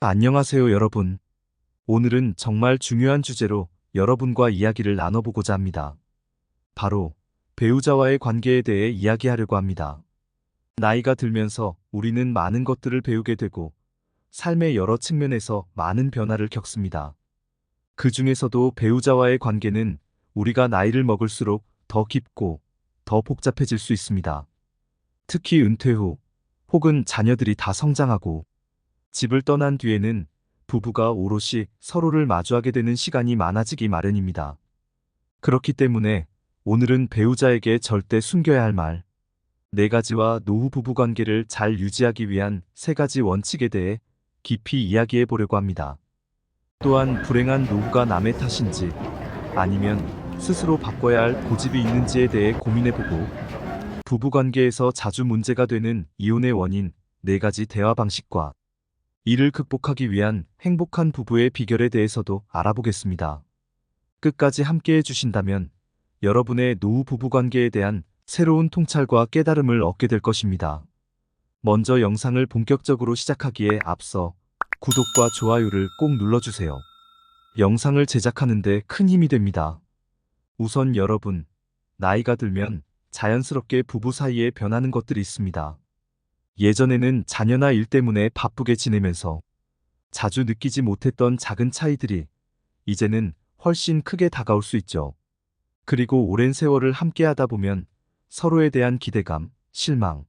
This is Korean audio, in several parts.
안녕하세요, 여러분. 오늘은 정말 중요한 주제로 여러분과 이야기를 나눠보고자 합니다. 바로 배우자와의 관계에 대해 이야기하려고 합니다. 나이가 들면서 우리는 많은 것들을 배우게 되고 삶의 여러 측면에서 많은 변화를 겪습니다. 그 중에서도 배우자와의 관계는 우리가 나이를 먹을수록 더 깊고 더 복잡해질 수 있습니다. 특히 은퇴 후 혹은 자녀들이 다 성장하고 집을 떠난 뒤에는 부부가 오롯이 서로를 마주하게 되는 시간이 많아지기 마련입니다. 그렇기 때문에 오늘은 배우자에게 절대 숨겨야 할 말, 네 가지와 노후 부부 관계를 잘 유지하기 위한 세 가지 원칙에 대해 깊이 이야기해 보려고 합니다. 또한 불행한 노후가 남의 탓인지 아니면 스스로 바꿔야 할 고집이 있는지에 대해 고민해 보고 부부 관계에서 자주 문제가 되는 이혼의 원인 네 가지 대화 방식과 이를 극복하기 위한 행복한 부부의 비결에 대해서도 알아보겠습니다. 끝까지 함께 해주신다면 여러분의 노후 부부 관계에 대한 새로운 통찰과 깨달음을 얻게 될 것입니다. 먼저 영상을 본격적으로 시작하기에 앞서 구독과 좋아요를 꼭 눌러주세요. 영상을 제작하는데 큰 힘이 됩니다. 우선 여러분, 나이가 들면 자연스럽게 부부 사이에 변하는 것들이 있습니다. 예전에는 자녀나 일 때문에 바쁘게 지내면서 자주 느끼지 못했던 작은 차이들이 이제는 훨씬 크게 다가올 수 있죠. 그리고 오랜 세월을 함께 하다 보면 서로에 대한 기대감, 실망,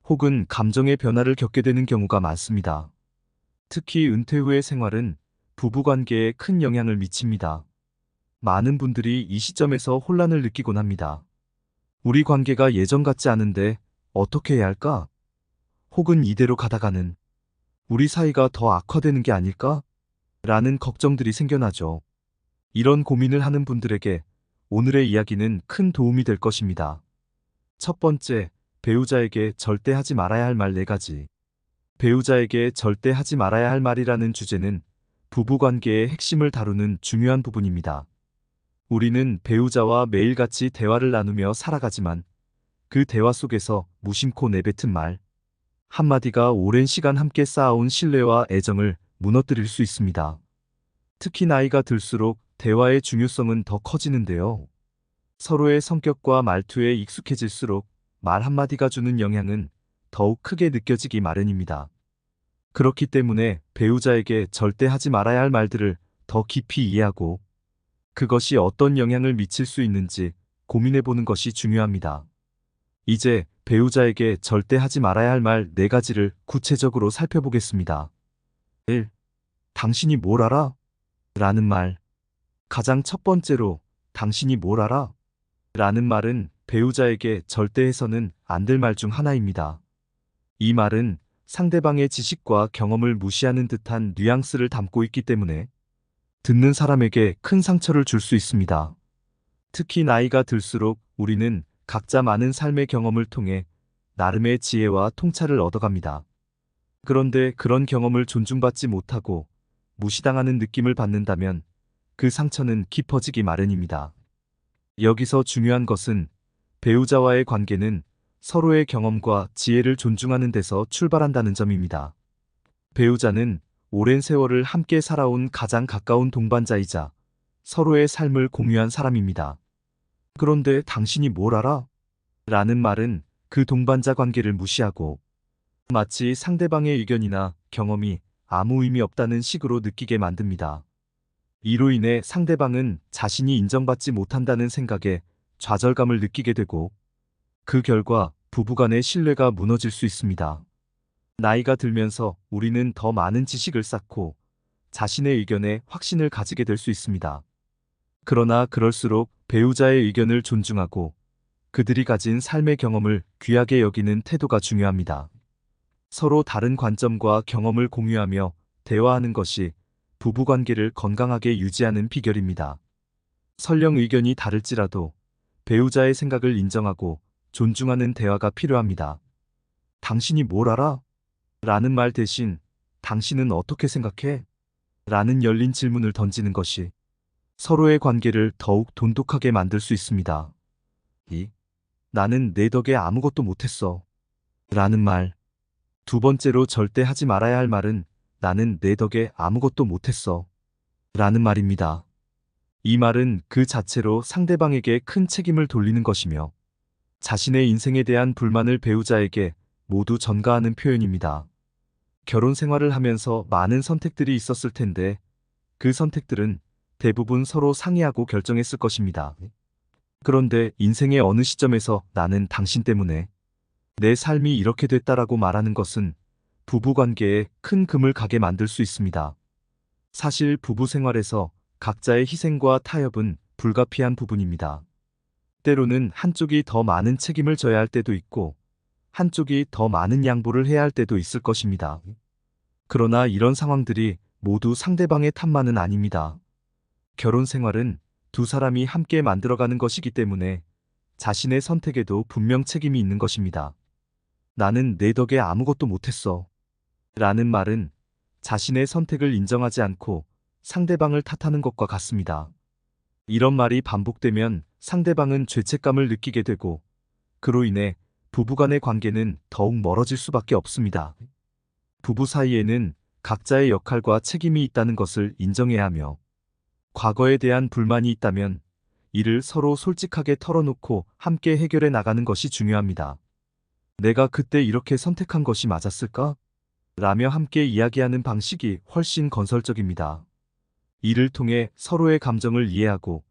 혹은 감정의 변화를 겪게 되는 경우가 많습니다. 특히 은퇴 후의 생활은 부부관계에 큰 영향을 미칩니다. 많은 분들이 이 시점에서 혼란을 느끼곤 합니다. 우리 관계가 예전 같지 않은데 어떻게 해야 할까? 혹은 이대로 가다가는 우리 사이가 더 악화되는 게 아닐까? 라는 걱정들이 생겨나죠. 이런 고민을 하는 분들에게 오늘의 이야기는 큰 도움이 될 것입니다. 첫 번째, 배우자에게 절대 하지 말아야 할 말 4가지. 배우자에게 절대 하지 말아야 할 말이라는 주제는 부부관계의 핵심을 다루는 중요한 부분입니다. 우리는 배우자와 매일같이 대화를 나누며 살아가지만 그 대화 속에서 무심코 내뱉은 말 한마디가 오랜 시간 함께 쌓아온 신뢰와 애정을 무너뜨릴 수 있습니다. 특히 나이가 들수록 대화의 중요성은 더 커지는데요. 서로의 성격과 말투에 익숙해질수록 말 한마디가 주는 영향은 더욱 크게 느껴지기 마련입니다. 그렇기 때문에 배우자에게 절대 하지 말아야 할 말들을 더 깊이 이해하고 그것이 어떤 영향을 미칠 수 있는지 고민해 보는 것이 중요합니다. 이제 배우자에게 절대 하지 말아야 할 말 4가지를 구체적으로 살펴보겠습니다. 1. 당신이 뭘 알아? 라는 말. 가장 첫 번째로 당신이 뭘 알아? 라는 말은 배우자에게 절대 해서는 안 될 말 중 하나입니다. 이 말은 상대방의 지식과 경험을 무시하는 듯한 뉘앙스를 담고 있기 때문에 듣는 사람에게 큰 상처를 줄 수 있습니다. 특히 나이가 들수록 우리는 각자 많은 삶의 경험을 통해 나름의 지혜와 통찰을 얻어갑니다. 그런데 그런 경험을 존중받지 못하고 무시당하는 느낌을 받는다면 그 상처는 깊어지기 마련입니다. 여기서 중요한 것은 배우자와의 관계는 서로의 경험과 지혜를 존중하는 데서 출발한다는 점입니다. 배우자는 오랜 세월을 함께 살아온 가장 가까운 동반자이자 서로의 삶을 공유한 사람입니다. 그런데 당신이 뭘 알아? 라는 말은 그 동반자 관계를 무시하고 마치 상대방의 의견이나 경험이 아무 의미 없다는 식으로 느끼게 만듭니다. 이로 인해 상대방은 자신이 인정받지 못한다는 생각에 좌절감을 느끼게 되고 그 결과 부부간의 신뢰가 무너질 수 있습니다. 나이가 들면서 우리는 더 많은 지식을 쌓고 자신의 의견에 확신을 가지게 될 수 있습니다. 그러나 그럴수록 배우자의 의견을 존중하고 그들이 가진 삶의 경험을 귀하게 여기는 태도가 중요합니다. 서로 다른 관점과 경험을 공유하며 대화하는 것이 부부관계를 건강하게 유지하는 비결입니다. 설령 의견이 다를지라도 배우자의 생각을 인정하고 존중하는 대화가 필요합니다. 당신이 뭘 알아? 라는 말 대신 당신은 어떻게 생각해? 라는 열린 질문을 던지는 것이 서로의 관계를 더욱 돈독하게 만들 수 있습니다. 2. 나는 내 덕에 아무것도 못했어. 라는 말. 두 번째로 절대 하지 말아야 할 말은 나는 내 덕에 아무것도 못했어. 라는 말입니다. 이 말은 그 자체로 상대방에게 큰 책임을 돌리는 것이며 자신의 인생에 대한 불만을 배우자에게 모두 전가하는 표현입니다. 결혼 생활을 하면서 많은 선택들이 있었을 텐데 그 선택들은 대부분 서로 상의하고 결정했을 것입니다. 그런데 인생의 어느 시점에서 나는 당신 때문에 내 삶이 이렇게 됐다라고 말하는 것은 부부관계에 큰 금을 가게 만들 수 있습니다. 사실 부부 생활에서 각자의 희생과 타협은 불가피한 부분입니다. 때로는 한쪽이 더 많은 책임을 져야 할 때도 있고 한쪽이 더 많은 양보를 해야 할 때도 있을 것입니다. 그러나 이런 상황들이 모두 상대방의 탓만은 아닙니다. 결혼 생활은 두 사람이 함께 만들어가는 것이기 때문에 자신의 선택에도 분명 책임이 있는 것입니다. 나는 내 덕에 아무것도 못했어. 라는 말은 자신의 선택을 인정하지 않고 상대방을 탓하는 것과 같습니다. 이런 말이 반복되면 상대방은 죄책감을 느끼게 되고 그로 인해 부부간의 관계는 더욱 멀어질 수밖에 없습니다. 부부 사이에는 각자의 역할과 책임이 있다는 것을 인정해야 하며 과거에 대한 불만이 있다면 이를 서로 솔직하게 털어놓고 함께 해결해 나가는 것이 중요합니다. 내가 그때 이렇게 선택한 것이 맞았을까? 라며 함께 이야기하는 방식이 훨씬 건설적입니다. 이를 통해 서로의 감정을 이해하고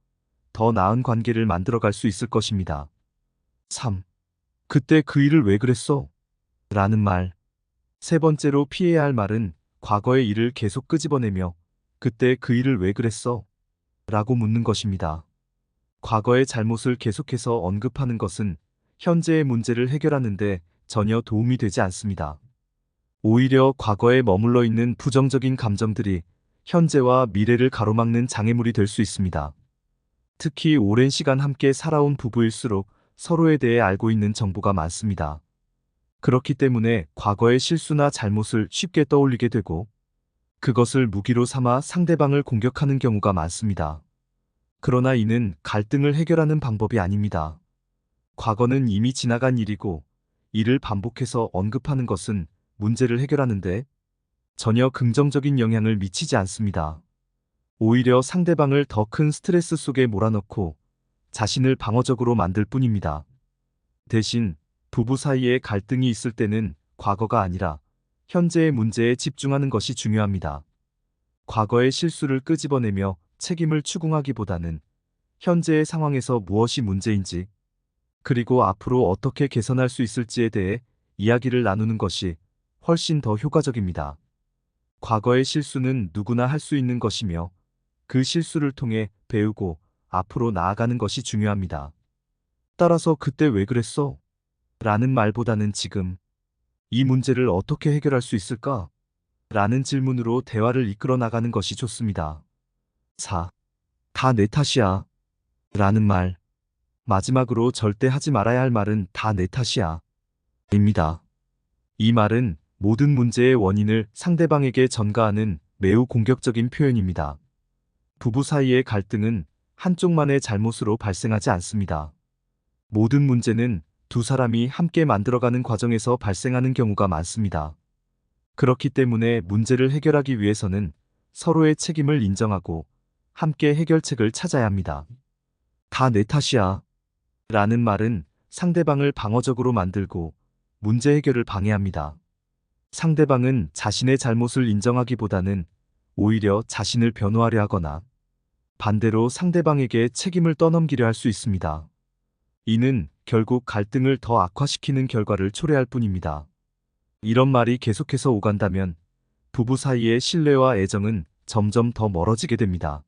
더 나은 관계를 만들어갈 수 있을 것입니다. 3. 그때 그 일을 왜 그랬어? 라는 말. 세 번째로 피해야 할 말은 과거의 일을 계속 끄집어내며 그때 그 일을 왜 그랬어? 라고 묻는 것입니다. 과거의 잘못을 계속해서 언급하는 것은 현재의 문제를 해결하는데 전혀 도움이 되지 않습니다. 오히려 과거에 머물러 있는 부정적인 감정들이 현재와 미래를 가로막는 장애물이 될 수 있습니다. 특히 오랜 시간 함께 살아온 부부일수록 서로에 대해 알고 있는 정보가 많습니다. 그렇기 때문에 과거의 실수나 잘못을 쉽게 떠올리게 되고 그것을 무기로 삼아 상대방을 공격하는 경우가 많습니다. 그러나 이는 갈등을 해결하는 방법이 아닙니다. 과거는 이미 지나간 일이고 이를 반복해서 언급하는 것은 문제를 해결하는데 전혀 긍정적인 영향을 미치지 않습니다. 오히려 상대방을 더 큰 스트레스 속에 몰아넣고 자신을 방어적으로 만들 뿐입니다. 대신 부부 사이에 갈등이 있을 때는 과거가 아니라 현재의 문제에 집중하는 것이 중요합니다. 과거의 실수를 끄집어내며 책임을 추궁하기보다는 현재의 상황에서 무엇이 문제인지 그리고 앞으로 어떻게 개선할 수 있을지에 대해 이야기를 나누는 것이 훨씬 더 효과적입니다. 과거의 실수는 누구나 할 수 있는 것이며 그 실수를 통해 배우고 앞으로 나아가는 것이 중요합니다. 따라서 그때 왜 그랬어? 라는 말보다는 지금 이 문제를 어떻게 해결할 수 있을까? 라는 질문으로 대화를 이끌어 나가는 것이 좋습니다. 4. 다 내 탓이야. 라는 말. 마지막으로 절대 하지 말아야 할 말은 다 내 탓이야. 입니다. 이 말은 모든 문제의 원인을 상대방에게 전가하는 매우 공격적인 표현입니다. 부부 사이의 갈등은 한쪽만의 잘못으로 발생하지 않습니다. 모든 문제는 두 사람이 함께 만들어가는 과정에서 발생하는 경우가 많습니다. 그렇기 때문에 문제를 해결하기 위해서는 서로의 책임을 인정하고 함께 해결책을 찾아야 합니다. 다 내 탓이야. 라는 말은 상대방을 방어적으로 만들고 문제 해결을 방해합니다. 상대방은 자신의 잘못을 인정하기보다는 오히려 자신을 변호하려 하거나 반대로 상대방에게 책임을 떠넘기려 할 수 있습니다. 이는 결국 갈등을 더 악화시키는 결과를 초래할 뿐입니다. 이런 말이 계속해서 오간다면 부부 사이의 신뢰와 애정은 점점 더 멀어지게 됩니다.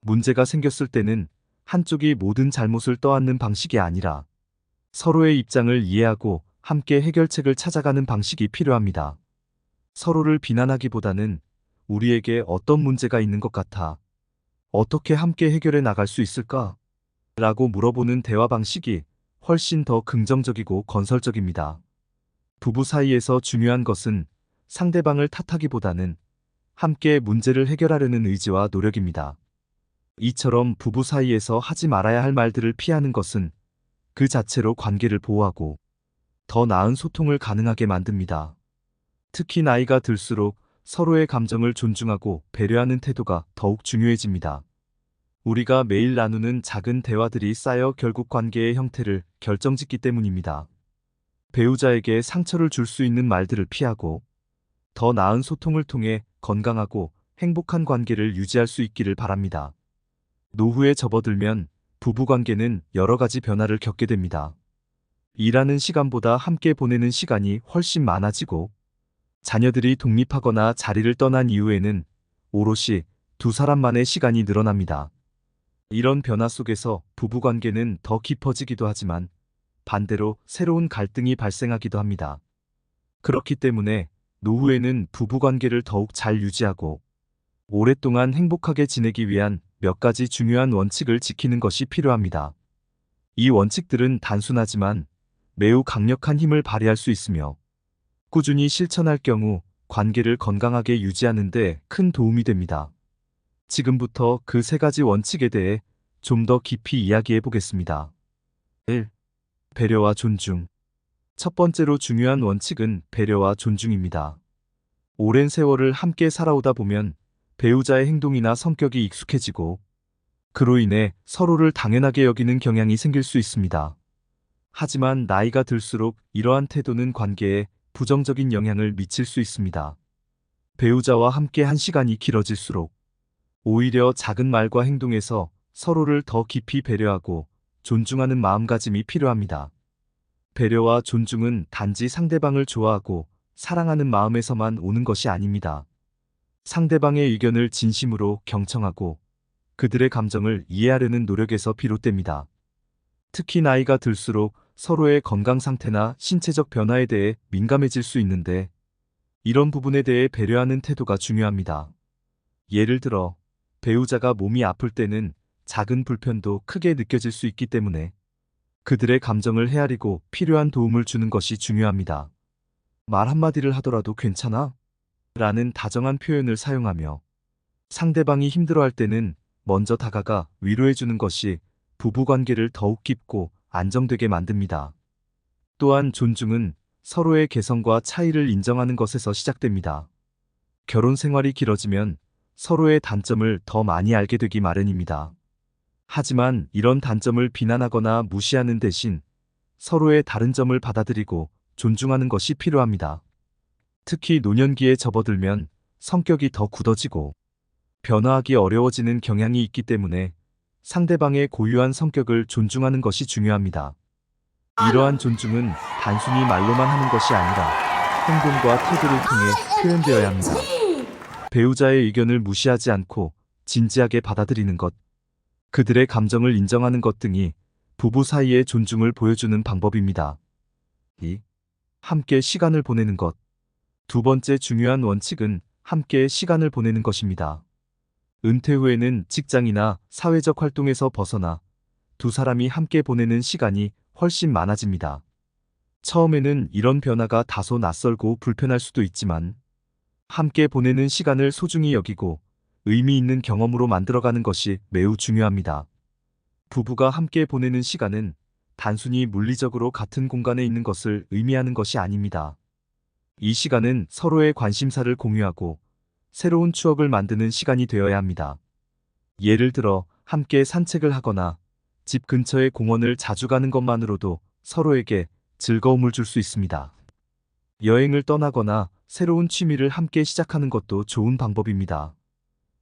문제가 생겼을 때는 한쪽이 모든 잘못을 떠안는 방식이 아니라 서로의 입장을 이해하고 함께 해결책을 찾아가는 방식이 필요합니다. 서로를 비난하기보다는 우리에게 어떤 문제가 있는 것 같아? 어떻게 함께 해결해 나갈 수 있을까? 라고 물어보는 대화 방식이 훨씬 더 긍정적이고 건설적입니다. 부부 사이에서 중요한 것은 상대방을 탓하기보다는 함께 문제를 해결하려는 의지와 노력입니다. 이처럼 부부 사이에서 하지 말아야 할 말들을 피하는 것은 그 자체로 관계를 보호하고 더 나은 소통을 가능하게 만듭니다. 특히 나이가 들수록 서로의 감정을 존중하고 배려하는 태도가 더욱 중요해집니다. 우리가 매일 나누는 작은 대화들이 쌓여 결국 관계의 형태를 결정짓기 때문입니다. 배우자에게 상처를 줄 수 있는 말들을 피하고 더 나은 소통을 통해 건강하고 행복한 관계를 유지할 수 있기를 바랍니다. 노후에 접어들면 부부관계는 여러 가지 변화를 겪게 됩니다. 일하는 시간보다 함께 보내는 시간이 훨씬 많아지고 자녀들이 독립하거나 자리를 떠난 이후에는 오롯이 두 사람만의 시간이 늘어납니다. 이런 변화 속에서 부부관계는 더 깊어지기도 하지만 반대로 새로운 갈등이 발생하기도 합니다. 그렇기 때문에 노후에는 부부관계를 더욱 잘 유지하고 오랫동안 행복하게 지내기 위한 몇 가지 중요한 원칙을 지키는 것이 필요합니다. 이 원칙들은 단순하지만 매우 강력한 힘을 발휘할 수 있으며 꾸준히 실천할 경우 관계를 건강하게 유지하는 데 큰 도움이 됩니다. 지금부터 그 세 가지 원칙에 대해 좀 더 깊이 이야기해 보겠습니다. 1. 배려와 존중. 첫 번째로 중요한 원칙은 배려와 존중입니다. 오랜 세월을 함께 살아오다 보면 배우자의 행동이나 성격이 익숙해지고 그로 인해 서로를 당연하게 여기는 경향이 생길 수 있습니다. 하지만 나이가 들수록 이러한 태도는 관계에 부정적인 영향을 미칠 수 있습니다. 배우자와 함께 한 시간이 길어질수록 오히려 작은 말과 행동에서 서로를 더 깊이 배려하고 존중하는 마음가짐이 필요합니다. 배려와 존중은 단지 상대방을 좋아하고 사랑하는 마음에서만 오는 것이 아닙니다. 상대방의 의견을 진심으로 경청하고 그들의 감정을 이해하려는 노력에서 비롯됩니다. 특히 나이가 들수록 서로의 건강 상태나 신체적 변화에 대해 민감해질 수 있는데 이런 부분에 대해 배려하는 태도가 중요합니다. 예를 들어 배우자가 몸이 아플 때는 작은 불편도 크게 느껴질 수 있기 때문에 그들의 감정을 헤아리고 필요한 도움을 주는 것이 중요합니다. 말 한마디를 하더라도 괜찮아? 라는 다정한 표현을 사용하며 상대방이 힘들어할 때는 먼저 다가가 위로해주는 것이 부부관계를 더욱 깊고 안정되게 만듭니다. 또한 존중은 서로의 개성과 차이를 인정하는 것에서 시작됩니다. 결혼 생활이 길어지면 서로의 단점을 더 많이 알게 되기 마련입니다. 하지만 이런 단점을 비난하거나 무시하는 대신 서로의 다른 점을 받아들이고 존중하는 것이 필요합니다. 특히 노년기에 접어들면 성격이 더 굳어지고 변화하기 어려워지는 경향이 있기 때문에 상대방의 고유한 성격을 존중하는 것이 중요합니다. 이러한 존중은 단순히 말로만 하는 것이 아니라 행동과 태도를 통해 표현되어야 합니다. 배우자의 의견을 무시하지 않고 진지하게 받아들이는 것, 그들의 감정을 인정하는 것 등이 부부 사이의 존중을 보여주는 방법입니다. 2. 함께 시간을 보내는 것. 두 번째 중요한 원칙은 함께 시간을 보내는 것입니다. 은퇴 후에는 직장이나 사회적 활동에서 벗어나 두 사람이 함께 보내는 시간이 훨씬 많아집니다. 처음에는 이런 변화가 다소 낯설고 불편할 수도 있지만 함께 보내는 시간을 소중히 여기고 의미 있는 경험으로 만들어가는 것이 매우 중요합니다. 부부가 함께 보내는 시간은 단순히 물리적으로 같은 공간에 있는 것을 의미하는 것이 아닙니다. 이 시간은 서로의 관심사를 공유하고 새로운 추억을 만드는 시간이 되어야 합니다. 예를 들어 함께 산책을 하거나 집 근처의 공원을 자주 가는 것만으로도 서로에게 즐거움을 줄 수 있습니다. 여행을 떠나거나 새로운 취미를 함께 시작하는 것도 좋은 방법입니다.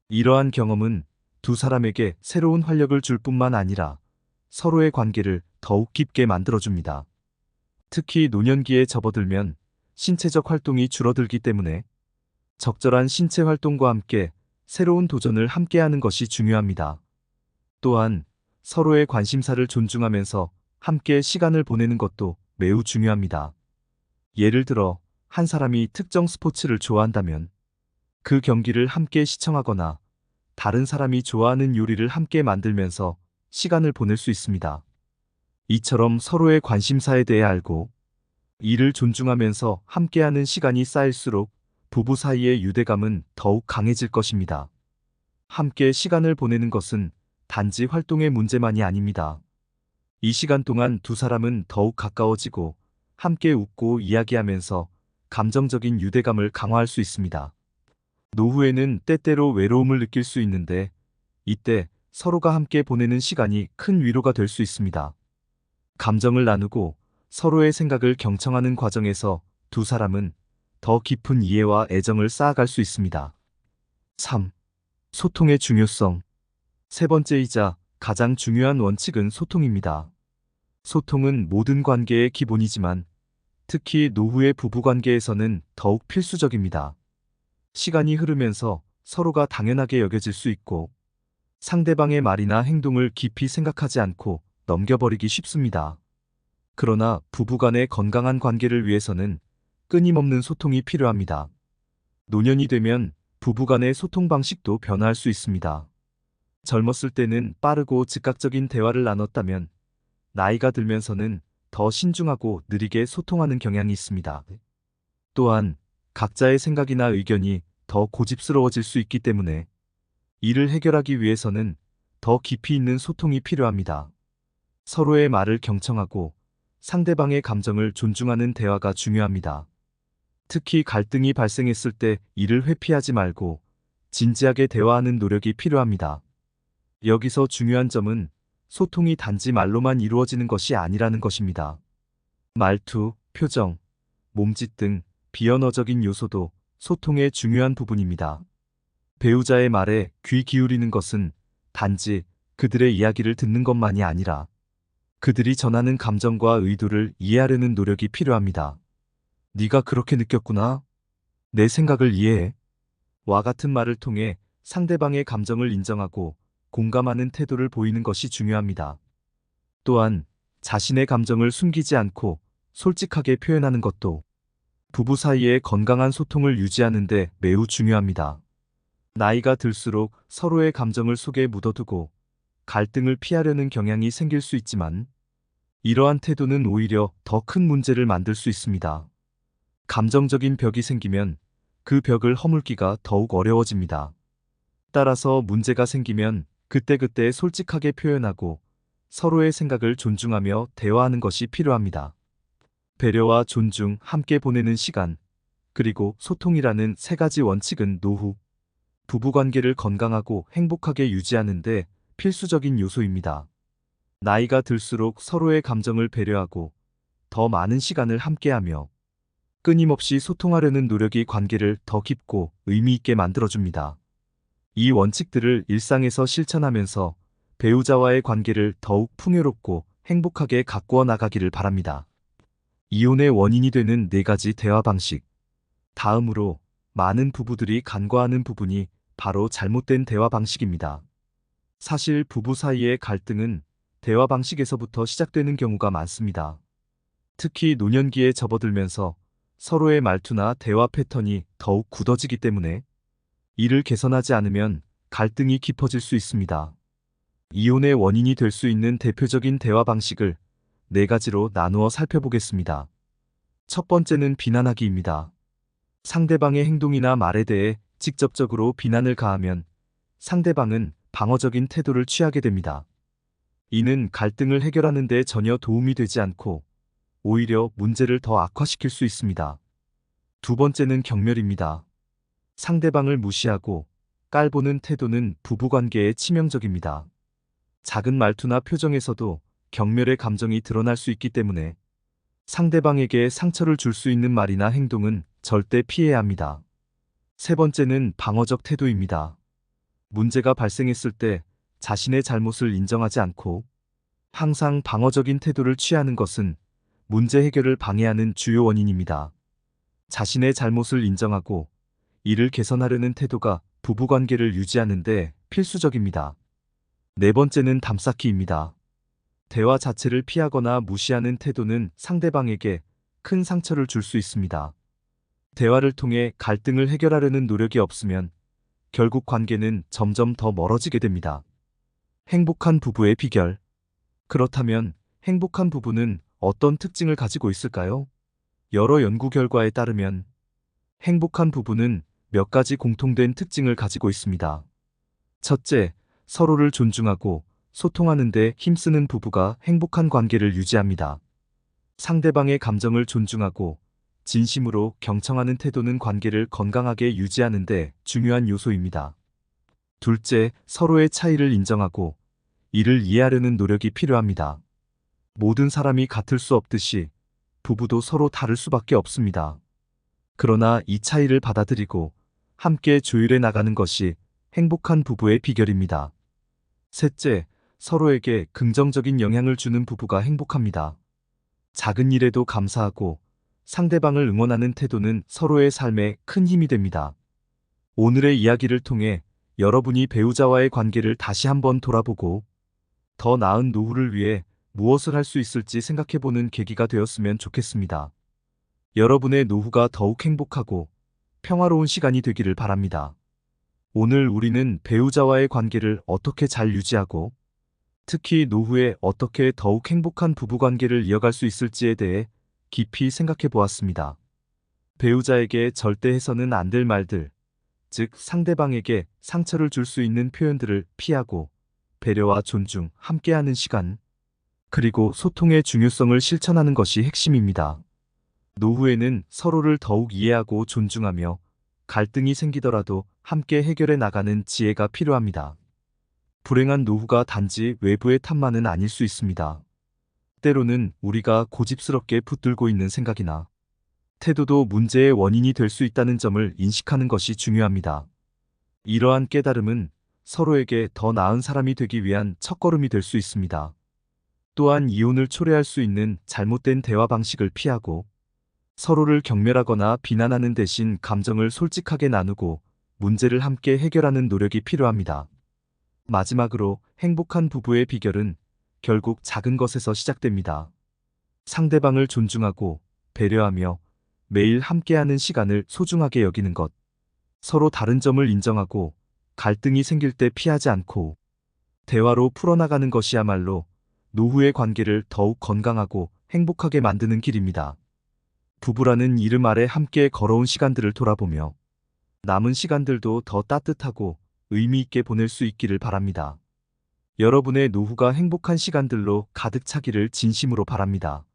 이러한 경험은 두 사람에게 새로운 활력을 줄 뿐만 아니라 서로의 관계를 더욱 깊게 만들어줍니다. 특히 노년기에 접어들면 신체적 활동이 줄어들기 때문에 적절한 신체 활동과 함께 새로운 도전을 함께하는 것이 중요합니다. 또한 서로의 관심사를 존중하면서 함께 시간을 보내는 것도 매우 중요합니다. 예를 들어 한 사람이 특정 스포츠를 좋아한다면 그 경기를 함께 시청하거나 다른 사람이 좋아하는 요리를 함께 만들면서 시간을 보낼 수 있습니다. 이처럼 서로의 관심사에 대해 알고 이를 존중하면서 함께하는 시간이 쌓일수록 부부 사이의 유대감은 더욱 강해질 것입니다. 함께 시간을 보내는 것은 단지 활동의 문제만이 아닙니다. 이 시간 동안 두 사람은 더욱 가까워지고 함께 웃고 이야기하면서 감정적인 유대감을 강화할 수 있습니다. 노후에는 때때로 외로움을 느낄 수 있는데 이때 서로가 함께 보내는 시간이 큰 위로가 될 수 있습니다. 감정을 나누고 서로의 생각을 경청하는 과정에서 두 사람은 더 깊은 이해와 애정을 쌓아갈 수 있습니다. 3. 소통의 중요성. 세 번째이자 가장 중요한 원칙은 소통입니다. 소통은 모든 관계의 기본이지만 특히 노후의 부부관계에서는 더욱 필수적입니다. 시간이 흐르면서 서로가 당연하게 여겨질 수 있고 상대방의 말이나 행동을 깊이 생각하지 않고 넘겨버리기 쉽습니다. 그러나 부부간의 건강한 관계를 위해서는 끊임없는 소통이 필요합니다. 노년이 되면 부부간의 소통 방식도 변화할 수 있습니다. 젊었을 때는 빠르고 즉각적인 대화를 나눴다면 나이가 들면서는 더 신중하고 느리게 소통하는 경향이 있습니다. 또한 각자의 생각이나 의견이 더 고집스러워질 수 있기 때문에 이를 해결하기 위해서는 더 깊이 있는 소통이 필요합니다. 서로의 말을 경청하고 상대방의 감정을 존중하는 대화가 중요합니다. 특히 갈등이 발생했을 때 이를 회피하지 말고 진지하게 대화하는 노력이 필요합니다. 여기서 중요한 점은 소통이 단지 말로만 이루어지는 것이 아니라는 것입니다. 말투, 표정, 몸짓 등 비언어적인 요소도 소통의 중요한 부분입니다. 배우자의 말에 귀 기울이는 것은 단지 그들의 이야기를 듣는 것만이 아니라 그들이 전하는 감정과 의도를 이해하려는 노력이 필요합니다. 네가 그렇게 느꼈구나. 내 생각을 이해해. 와 같은 말을 통해 상대방의 감정을 인정하고 공감하는 태도를 보이는 것이 중요합니다. 또한 자신의 감정을 숨기지 않고 솔직하게 표현하는 것도 부부 사이의 건강한 소통을 유지하는 데 매우 중요합니다. 나이가 들수록 서로의 감정을 속에 묻어두고 갈등을 피하려는 경향이 생길 수 있지만 이러한 태도는 오히려 더 큰 문제를 만들 수 있습니다. 감정적인 벽이 생기면 그 벽을 허물기가 더욱 어려워집니다. 따라서 문제가 생기면 그때그때 솔직하게 표현하고 서로의 생각을 존중하며 대화하는 것이 필요합니다. 배려와 존중, 함께 보내는 시간, 그리고 소통이라는 세 가지 원칙은 노후 부부관계를 건강하고 행복하게 유지하는 데 필수적인 요소입니다. 나이가 들수록 서로의 감정을 배려하고 더 많은 시간을 함께하며 끊임없이 소통하려는 노력이 관계를 더 깊고 의미 있게 만들어줍니다. 이 원칙들을 일상에서 실천하면서 배우자와의 관계를 더욱 풍요롭고 행복하게 가꾸어 나가기를 바랍니다. 이혼의 원인이 되는 4가지 대화 방식. 다음으로 많은 부부들이 간과하는 부분이 바로 잘못된 대화 방식입니다. 사실 부부 사이의 갈등은 대화 방식에서부터 시작되는 경우가 많습니다. 특히 노년기에 접어들면서 서로의 말투나 대화 패턴이 더욱 굳어지기 때문에 이를 개선하지 않으면 갈등이 깊어질 수 있습니다. 이혼의 원인이 될 수 있는 대표적인 대화 방식을 4가지로 나누어 살펴보겠습니다. 첫 번째는 비난하기입니다. 상대방의 행동이나 말에 대해 직접적으로 비난을 가하면 상대방은 방어적인 태도를 취하게 됩니다. 이는 갈등을 해결하는 데 전혀 도움이 되지 않고 오히려 문제를 더 악화시킬 수 있습니다. 두 번째는 경멸입니다. 상대방을 무시하고 깔보는 태도는 부부관계에 치명적입니다. 작은 말투나 표정에서도 경멸의 감정이 드러날 수 있기 때문에 상대방에게 상처를 줄 수 있는 말이나 행동은 절대 피해야 합니다. 세 번째는 방어적 태도입니다. 문제가 발생했을 때 자신의 잘못을 인정하지 않고 항상 방어적인 태도를 취하는 것은 문제 해결을 방해하는 주요 원인입니다. 자신의 잘못을 인정하고 이를 개선하려는 태도가 부부관계를 유지하는 데 필수적입니다. 네 번째는 담쌓기입니다. 대화 자체를 피하거나 무시하는 태도는 상대방에게 큰 상처를 줄 수 있습니다. 대화를 통해 갈등을 해결하려는 노력이 없으면 결국 관계는 점점 더 멀어지게 됩니다. 행복한 부부의 비결. 그렇다면 행복한 부부는 어떤 특징을 가지고 있을까요? 여러 연구 결과에 따르면 행복한 부부는 몇 가지 공통된 특징을 가지고 있습니다. 첫째, 서로를 존중하고 소통하는 데 힘쓰는 부부가 행복한 관계를 유지합니다. 상대방의 감정을 존중하고 진심으로 경청하는 태도는 관계를 건강하게 유지하는 데 중요한 요소입니다. 둘째, 서로의 차이를 인정하고 이를 이해하려는 노력이 필요합니다. 모든 사람이 같을 수 없듯이 부부도 서로 다를 수밖에 없습니다. 그러나 이 차이를 받아들이고 함께 조율해 나가는 것이 행복한 부부의 비결입니다. 셋째, 서로에게 긍정적인 영향을 주는 부부가 행복합니다. 작은 일에도 감사하고 상대방을 응원하는 태도는 서로의 삶에 큰 힘이 됩니다. 오늘의 이야기를 통해 여러분이 배우자와의 관계를 다시 한번 돌아보고 더 나은 노후를 위해 무엇을 할 수 있을지 생각해보는 계기가 되었으면 좋겠습니다. 여러분의 노후가 더욱 행복하고 평화로운 시간이 되기를 바랍니다. 오늘 우리는 배우자와의 관계를 어떻게 잘 유지하고 특히 노후에 어떻게 더욱 행복한 부부관계를 이어갈 수 있을지에 대해 깊이 생각해 보았습니다. 배우자에게 절대 해서는 안 될 말들, 즉 상대방에게 상처를 줄 수 있는 표현들을 피하고 배려와 존중, 함께하는 시간, 그리고 소통의 중요성을 실천하는 것이 핵심입니다. 노후에는 서로를 더욱 이해하고 존중하며 갈등이 생기더라도 함께 해결해 나가는 지혜가 필요합니다. 불행한 노후가 단지 외부의 탓만은 아닐 수 있습니다. 때로는 우리가 고집스럽게 붙들고 있는 생각이나 태도도 문제의 원인이 될 수 있다는 점을 인식하는 것이 중요합니다. 이러한 깨달음은 서로에게 더 나은 사람이 되기 위한 첫걸음이 될 수 있습니다. 또한 이혼을 초래할 수 있는 잘못된 대화 방식을 피하고 서로를 경멸하거나 비난하는 대신 감정을 솔직하게 나누고 문제를 함께 해결하는 노력이 필요합니다. 마지막으로 행복한 부부의 비결은 결국 작은 것에서 시작됩니다. 상대방을 존중하고 배려하며 매일 함께하는 시간을 소중하게 여기는 것, 서로 다른 점을 인정하고 갈등이 생길 때 피하지 않고 대화로 풀어나가는 것이야말로 노후의 관계를 더욱 건강하고 행복하게 만드는 길입니다. 부부라는 이름 아래 함께 걸어온 시간들을 돌아보며 남은 시간들도 더 따뜻하고 의미 있게 보낼 수 있기를 바랍니다. 여러분의 노후가 행복한 시간들로 가득 차기를 진심으로 바랍니다.